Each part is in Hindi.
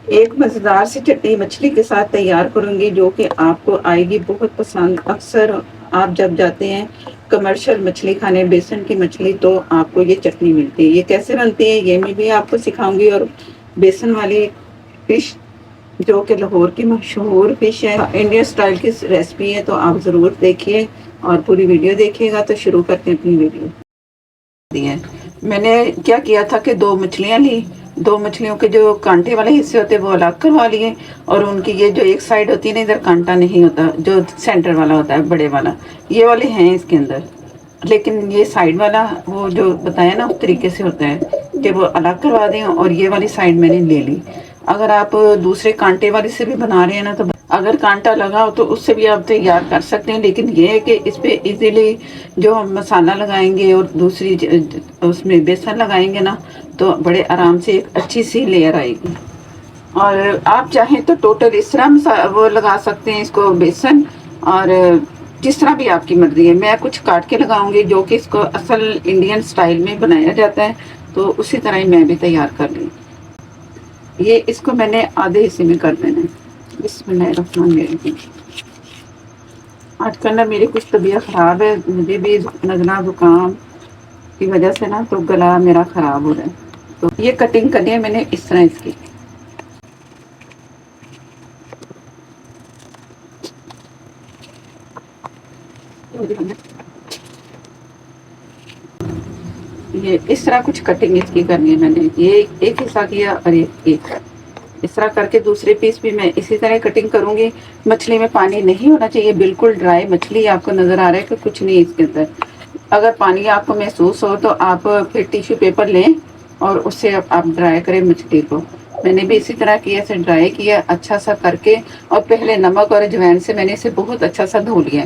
एक मज़ेदार सी चटनी मछली के साथ तैयार करूँगी जो कि आपको आएगी बहुत पसंद। अक्सर आप जब जाते हैं कमर्शियल मछली खाने, बेसन की मछली, तो आपको ये चटनी मिलती है। ये कैसे बनती है ये मैं भी आपको सिखाऊँगी। और बेसन वाली फ़िश जो कि लाहौर की मशहूर फ़िश है, इंडियन स्टाइल की रेसिपी है, तो आप ज़रूर देखिए और पूरी वीडियो देखिएगा। तो शुरू करते हैं अपनी वीडियो। है मैंने क्या किया था कि दो मछलियां ली। दो मछलियों के जो कांटे वाले हिस्से होते हैं वो अलग करवा लिए, और उनकी ये जो एक साइड होती है ना, इधर कांटा नहीं होता, जो सेंटर वाला होता है बड़े वाला, ये वाले हैं इसके अंदर। लेकिन ये साइड वाला वो जो बताया ना उस तरीके से होता है कि वो अलग करवा दें, और ये वाली साइड मैंने ले ली। अगर आप दूसरे कांटे वाली से भी बना रहे हैं ना, तो अगर कांटा लगा हो तो उससे भी आप तैयार कर सकते हैं। लेकिन ये है कि इस पे इजीली जो हम मसाला लगाएंगे और दूसरी उसमें बेसन लगाएंगे ना, तो बड़े आराम से एक अच्छी सी लेयर आएगी। और आप चाहें तो टोटल इस तरह वो लगा सकते हैं इसको बेसन, और जिस तरह भी आपकी मर्जी है। मैं कुछ काट के लगाऊंगी जो कि इसको असल इंडियन स्टाइल में बनाया जाता है, तो उसी तरह ही मैं भी तैयार कर लूँ। ये इसको मैंने आधे हिस्से में कर देना है। बिस्मिल्लाहिर्रहमानिर्रहीम। आजकल ना मेरी कुछ तबीयत ख़राब है, मुझे भी नज़ला ज़ुकाम की वजह से ना तो गला मेरा ख़राब हो रहा है। तो ये कटिंग करनी है मैंने इस तरह इसकी। ये इस तरह कुछ कटिंग इसकी करनी है मैंने। ये एक हिस्सा किया और एक इस तरह करके दूसरे पीस भी मैं इसी तरह कटिंग करूंगी। मछली में पानी नहीं होना चाहिए, बिल्कुल ड्राई मछली। आपको नजर आ रहा है कि कुछ नहीं इसके अंदर। अगर पानी आपको महसूस हो तो आप फिर टिश्यू पेपर लें और उससे आप ड्राई करें मछली को। मैंने भी इसी तरह किया, इसे ड्राई किया अच्छा सा करके, और पहले नमक और अजवाइन से मैंने इसे बहुत अच्छा सा धो लिया।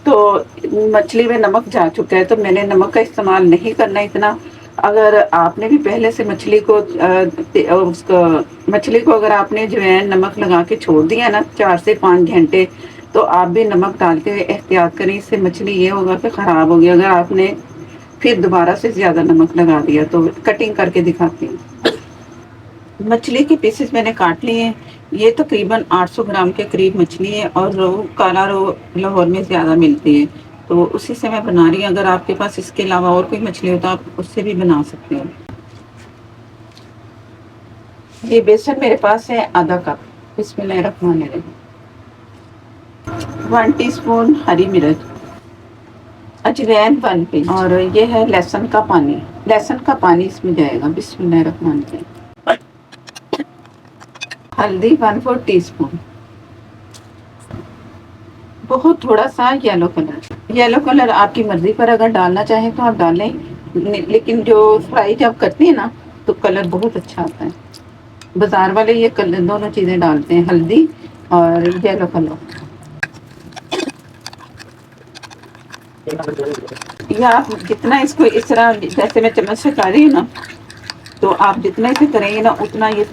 तो मछली में नमक जा चुका है, तो मैंने नमक का इस्तेमाल नहीं करना इतना। अगर आपने भी पहले से मछली को अगर आपने अजवाइन नमक लगा के छोड़ दिया ना 4 से 5 घंटे, तो आप भी नमक डालते हुए एहतियात करें। इससे मछली ये होगा कि ख़राब होगी अगर आपने फिर दोबारा से ज़्यादा नमक लगा दिया। तो कटिंग करके दिखाती हूँ। मछली के पीसेस मैंने काट लिए हैं। ये तकरीबन 800 ग्राम के करीब मछली है, और रोहू, काला रोहू लाहौर में ज़्यादा मिलती है, तो उसी से मैं बना रही हूँ। अगर आपके पास इसके अलावा और कोई मछली हो तो आप उससे भी बना सकते हो। ये बेसन मेरे पास है आधा कप। बिस्मिल्लाहिर्रहमानिर्रहीम। 1 टीस्पून हरी मिर्च, अजवाइन 1 पिंच, और ये है लहसुन का पानी। लहसुन का पानी इसमें जाएगा। बिस्मिल्लाहिर्रहमानिर्रहीम। हल्दी 1/4 टीस्पून। बहुत थोड़ा सा येलो कलर। येलो कलर आपकी मर्जी पर अगर डालना चाहें तो आप डालें, लेकिन जो फ्राई जब करते हैं ना तो कलर बहुत अच्छा आता है। बाजार वाले ये कलर दोनों चीज़ें डालते हैं, हल्दी और येलो कलर। या आप जितना इसको इस तरह जैसे मैं चम्मच से खा रही हूँ ना, तो आप जितना इसे करेंगे ना उतना ये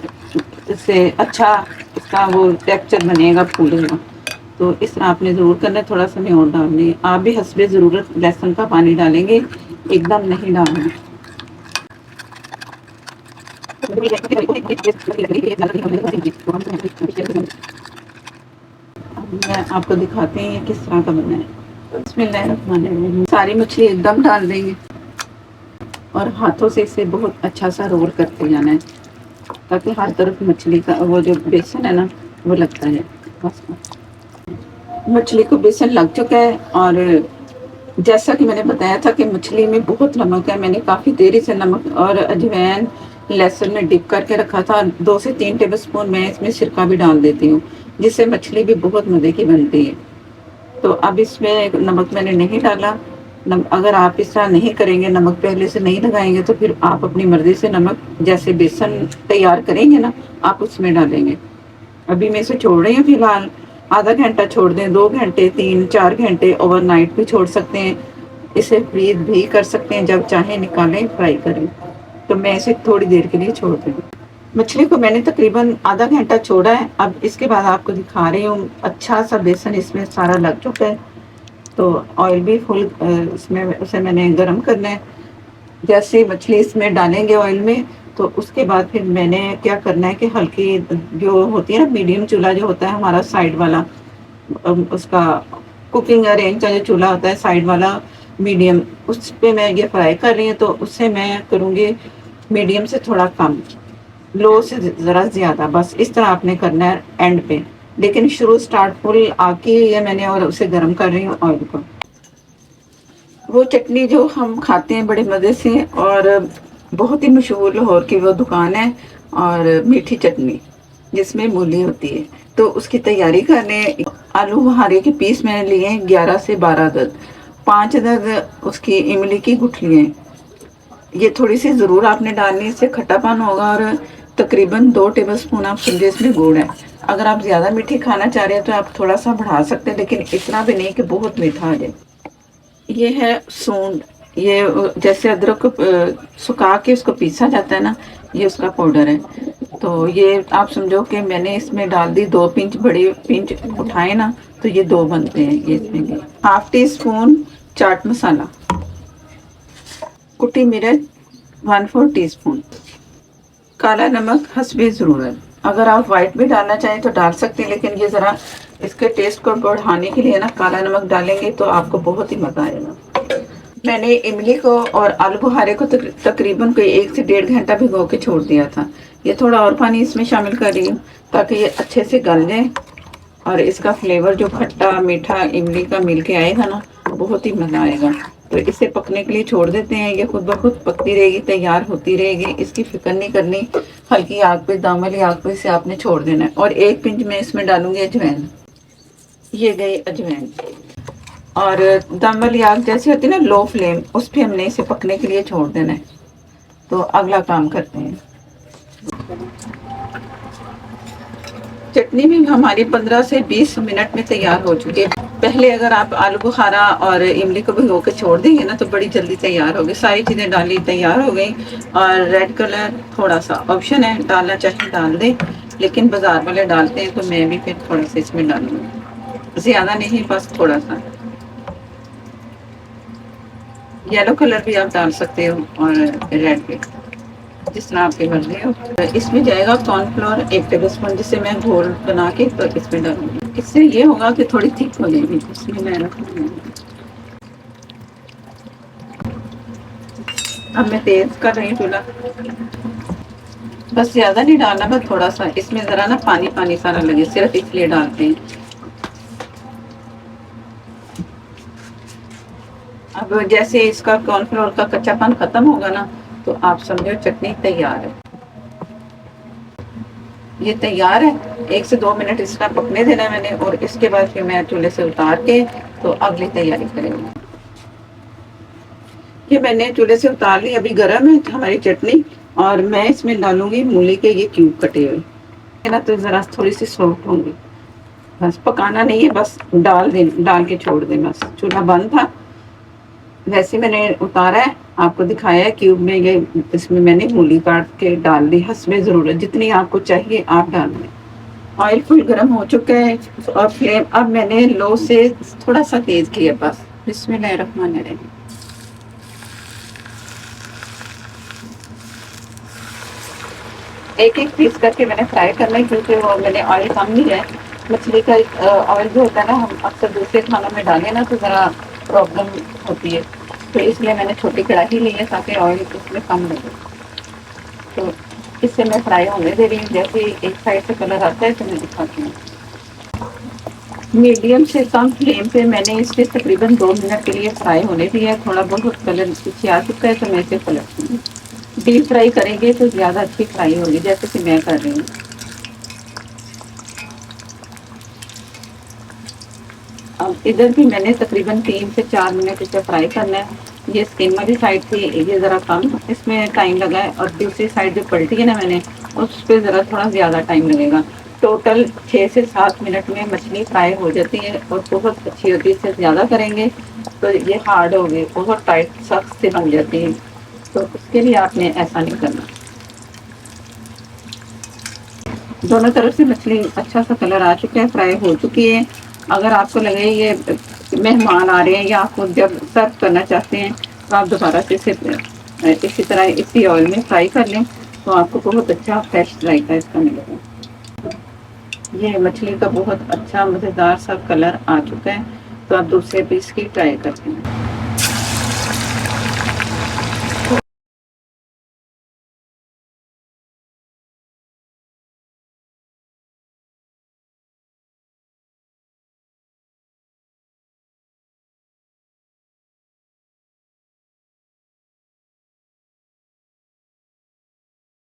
इससे अच्छा इसका वो टेक्सचर बनेगा, फूलेगा। तो इस तरह आपने ज़रूर करना है। थोड़ा सा मैं और डालनी है। आप भी हस्बे ज़रूरत लहसुन का पानी डालेंगे, एकदम नहीं डालना। मैं आपको दिखाते हैं किस तरह का बना है। बिस्मिल्लाहिर्रहमानिर्रहीम। सारी मछली एकदम डाल देंगे और हाथों से इसे बहुत अच्छा सा रोल करते जाना है, ताकि हर तरफ मछली का वो जो बेसन है ना वो लगता है। बस मछली को बेसन लग चुका है, और जैसा कि मैंने बताया था कि मछली में बहुत नमक है। मैंने काफ़ी देरी से नमक और अजवाइन लहसुन में डिप करके रखा था। 2 से 3 टेबलस्पून मैं इसमें सिरका भी डाल देती हूँ, जिससे मछली भी बहुत मज़े की बनती है। तो अब इसमें नमक मैंने नहीं डाला। अगर आप इस तरह नहीं करेंगे, नमक पहले से नहीं लगाएंगे, तो फिर आप अपनी मर्ज़ी से नमक जैसे बेसन तैयार करेंगे ना आप उसमें डालेंगे। अभी मैं इसे छोड़ रही हूँ फिलहाल। आधा घंटा छोड़ दें, 2 घंटे, 3-4 घंटे ओवरनाइट भी छोड़ सकते हैं। इसे फ्रीज भी कर सकते हैं, जब चाहें निकालें फ्राई करें। तो मैं इसे थोड़ी देर के लिए छोड़ दूँ। मछली को मैंने तकरीबन आधा घंटा छोड़ा है। अब इसके बाद आपको दिखा रही हूँ। अच्छा सा बेसन इसमें सारा लग चुका है, तो ऑयल भी फुल इसमें उसे मैंने गर्म करना है। जैसे मछली इसमें डालेंगे ऑयल में, तो उसके बाद फिर मैंने क्या करना है कि हल्की जो होती है ना, मीडियम चूल्हा जो होता है हमारा साइड वाला, उसका कुकिंग रेंज का जो चूल्हा होता है साइड वाला मीडियम, उस पे मैं ये फ्राई कर रही हूँ। तो उससे मैं करूँगी मीडियम से थोड़ा कम, लो से ज़रा ज़्यादा, बस इस तरह आपने करना है एंड पे। लेकिन शुरू स्टार्ट फुल आग की है मैंने और उसे गर्म कर रही हूँ ऑयल को। वो चटनी जो हम खाते हैं बड़े मज़े से, और बहुत ही मशहूर लाहौर की वो दुकान है, और मीठी चटनी जिसमें मूली होती है। तो उसकी तैयारी करने, आलू बुखारे के पीस मैंने लिए हैं 11 से 12 अदद, 5 अदद उसकी इमली की गुठलियाँ, ये थोड़ी सी ज़रूर आपने डालनी, इससे खट्टापन होगा। और तकरीबन 2 टेबलस्पून आप समझे इसमें गुड़ है। अगर आप ज़्यादा मीठी खाना चाह रहे हैं तो आप थोड़ा सा बढ़ा सकते हैं, लेकिन इतना भी नहीं कि बहुत मीठा आ जाए। ये है सूंड, ये जैसे अदरक को सुखा के उसको पीसा जाता है ना, ये उसका पाउडर है। तो ये आप समझो कि मैंने इसमें डाल दी 2 पिंच, बड़े पिंच उठाए ना तो ये 2 बनते हैं। ये इसमें half tea spoon chaat masala, कुटी मिर्च 1/4 टीस्पून, काला नमक हस्बे ज़रूरत। अगर आप वाइट भी डालना चाहें तो डाल सकते हैं, लेकिन ये ज़रा इसके टेस्ट को बढ़ाने के लिए ना काला नमक डालेंगे तो आपको बहुत ही मज़ा आएगा। मैंने इमली को और आलू बुखारे को तकरीबन कोई 1 से 1.5 घंटा भिगो के छोड़ दिया था। ये थोड़ा और पानी इसमें शामिल कर रही हूँ ताकि ये अच्छे से गल जाए, और इसका फ्लेवर जो खट्टा मीठा इमली का मिल के आएगा ना, बहुत ही मज़ा आएगा। तो इसे पकने के लिए छोड़ देते हैं, ये खुद ब खुद पकती रहेगी, तैयार होती रहेगी, इसकी फिक्र नहीं करनी। हल्की आग पे, दम वाली आग पे इसे आपने छोड़ देना है। और 1 पिंच में इसमें डालूंगी अजवाइन, ये गई अजवाइन। और दम वाली आग जैसे होती है ना, लो फ्लेम, उस पर हमने इसे पकने के लिए छोड़ देना है। तो अगला काम करते हैं। चटनी भी हमारी 15 से 20 मिनट में तैयार हो चुकी है। पहले अगर आप आलू बुखारा और इमली को भिगो के छोड़ देंगे ना तो बड़ी जल्दी तैयार होगी। सारी चीज़ें डाली, तैयार हो गई। और रेड कलर थोड़ा सा ऑप्शन है, डालना चाहे डाल दें, लेकिन बाजार वाले डालते हैं तो मैं भी फिर थोड़ा सा इसमें डालूंगी, ज़्यादा नहीं, बस थोड़ा सा। येलो कलर भी आप डाल सकते हो और रेड भी, जिस तरह आपकी मर्जी हो। इसमें जाएगा कॉर्नफ्लोर 1 टेबलस्पून, जिसे मैं घोल बना के तो इसमें डालूंगी। इससे ये होगा कि थोड़ी थिक हो जाएगी। इसमें मैं रखूंगी, अब मैं तेज कर रही हूँ चूल्हा। बस ज़्यादा नहीं डालना, बस थोड़ा सा। इसमें ज़रा ना पानी पानी सारा लगे, सिर्फ इसलिए डालते हैं। अब जैसे इसका कॉर्नफ्लोर का कच्चापन खत्म होगा ना तो आप समझो चटनी तैयार है। ये तैयार है, 1 से 2 मिनट इसका पकने देना है मैंने, और इसके बाद फिर मैं चूल्हे से उतार के तो अगली तैयारी करेंगे। ये मैंने चूल्हे से उतार ली, अभी गर्म है हमारी चटनी, और मैं इसमें डालूंगी मूली के ये क्यूब कटे हुए ना, तो ज़रा थोड़ी सी सॉफ्ट होंगी। बस पकाना नहीं है, बस डाल के छोड़ दें। बस चूल्हा बंद था, वैसे मैंने उतारा है, आपको दिखाया है क्यूब में। ये इसमें मैंने मूली काट के डाल दी, हस्बे ज़रूरत, जितनी आपको चाहिए आप डाल दें। ऑयल फुल गर्म हो चुका है, और फ्लेम अब मैंने लो से थोड़ा सा तेज किया। बस बिस्मिल्लाहिर्रहमानिर्रहीम। एक एक पीस करके मैंने फ्राई करना है, क्योंकि वो मैंने ऑयल कम लिया है। मछली का ऑयल जो होता है ना, हम अक्सर दूसरे खानों में डालें ना तो ज़रा प्रॉब्लम होती है, तो इसलिए मैंने छोटी कढ़ाई ली है ताकि ऑयल इसमें कम लगे। तो इससे मैं फ्राई होने दे रही हूँ। जैसे एक साइड से कलर आता है तो मैं दिखाती हूँ। मीडियम से कम फ्लेम पे मैंने इसे तकरीबन 2 मिनट के लिए फ्राई होने दिया है। थोड़ा बहुत कलर पीछे आ चुका है तो मैं इसे पलट दूँगी। डीप फ्राई करेंगे तो ज़्यादा अच्छी फ्राई होगी, जैसे कि मैं कर रही हूँ। अब इधर भी मैंने तकरीबन 3 से 4 मिनट इसे फ्राई करना है। ये स्किन वाली साइड थी, ये ज़रा कम इसमें टाइम लगा है, और दूसरी साइड जो पलटी है ना मैंने, उस पर ज़रा थोड़ा ज़्यादा टाइम लगेगा। टोटल 6 से 7 मिनट में मछली फ्राई हो जाती है, और बहुत अच्छी होती है। इससे ज़्यादा करेंगे तो ये हार्ड होगी, बहुत टाइट सख्त से बन जाती है, तो उसके लिए आपने ऐसा नहीं करना। दोनों तरफ से मछली अच्छा सा कलर आ चुका है, फ्राई हो चुकी है। अगर आपको लगे ये मेहमान आ रहे हैं या आपको जब सर्व करना चाहते हैं तो आप दोबारा से इसे इसी तरह इसी ऑयल में फ्राई कर लें। तो आपको बहुत अच्छा फ्रेश जायका इसका मिलेगा। ये मछली का बहुत अच्छा मज़ेदार सा कलर आ चुका है, तो आप दूसरे पीस की ट्राई करते हैं।